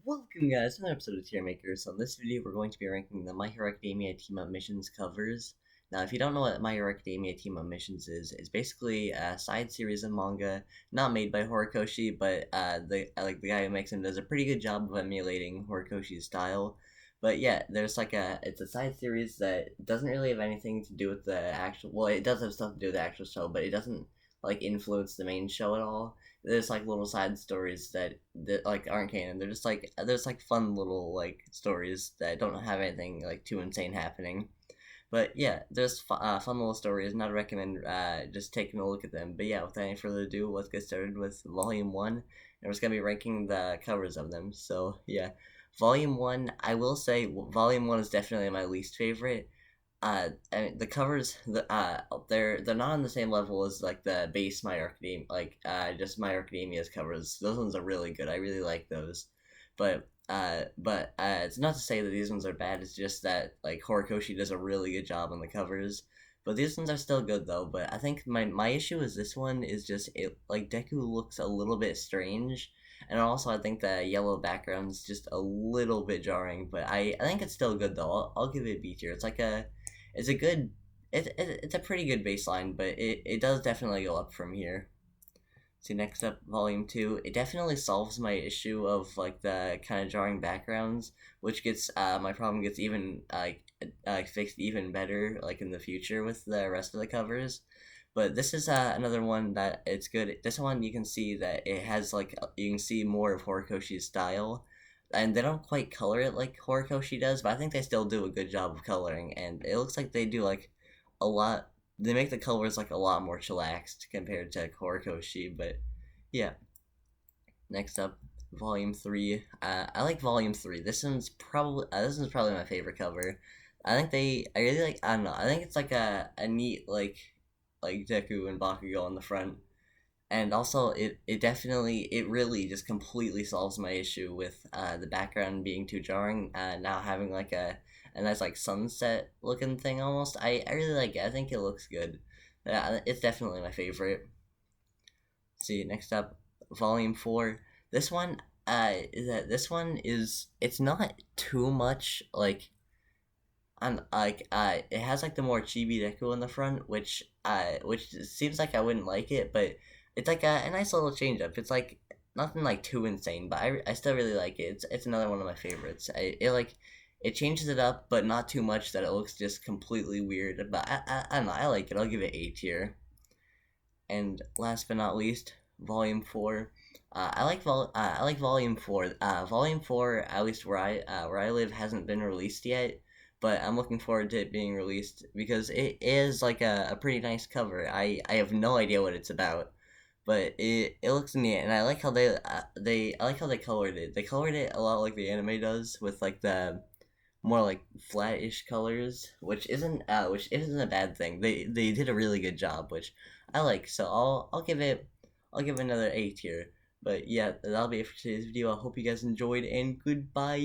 Welcome guys to another episode of Tier Maker. So in this video we're going to be ranking the My Hero Academia Team Up Missions covers. Now if you don't know what My Hero Academia Team Up Missions is, it's basically a side series of manga, not made by Horikoshi, but the guy who makes them does a pretty good job of emulating Horikoshi's style. But yeah, it's a side series that doesn't really have anything to do with the actual, well it does have stuff to do with the actual show, but it doesn't influence the main show at all. There's little side stories that aren't canon. They're just there's fun little stories that don't have anything too insane happening. But yeah, there's fun little stories, and I'd recommend just taking a look at them. But yeah, without any further ado, let's get started with Volume 1. And we're just going to be ranking the covers of them. So yeah, Volume 1, I will say, Volume 1 is definitely my least favorite. I mean, the covers, they're not on the same level as the base My Hero Academia, just My Hero Academia's covers. Those ones are really good. I really like those, but it's not to say that these ones are bad. It's just that Horikoshi does a really good job on the covers. But these ones are still good though. But I think my issue is this one is just it Deku looks a little bit strange. And also, I think the yellow background's just a little bit jarring, but I think it's still good though. I'll give it a B tier. It's a good, it's a pretty good baseline, but it does definitely go up from here. See, next up, Volume 2. It definitely solves my issue of the kind of jarring backgrounds, which gets my problem gets even fixed even better in the future with the rest of the covers. But this is another one that it's good. This one you can see that it has you can see more of Horikoshi's style, and they don't quite color it like Horikoshi does, but I think they still do a good job of coloring, and it looks like they do a lot. They make the colors a lot more chillaxed compared to Horikoshi, but yeah. Next up, Volume 3. I like Volume 3. This one's probably my favorite cover. I really I don't know. I think it's a neat Deku and Bakugo on the front, and also it really just completely solves my issue with the background being too jarring. Now having a nice sunset looking thing almost. I really like it. I think it looks good. It's definitely my favorite. See, next up, Volume 4. This one this one is, it's not too much it has the more chibi Deku on the front, which seems like I wouldn't like it, but it's a nice little change up. It's nothing too insane, but I still really like it. It's another one of my favorites. It changes it up, but not too much that it looks just completely weird. But I don't know. I like it. I'll give it A tier. And last but not least, Volume 4. I like Volume 4. Volume 4, at least where I live, hasn't been released yet, but I'm looking forward to it being released because it is a pretty nice cover. I have no idea what it's about, but it looks neat, and I like how I like how they colored it. They colored it a lot like the anime does, with the more flat-ish colors, which isn't a bad thing. They did a really good job, which I like. So I'll give it another A tier. But yeah, that'll be it for today's video. I hope you guys enjoyed, and goodbye.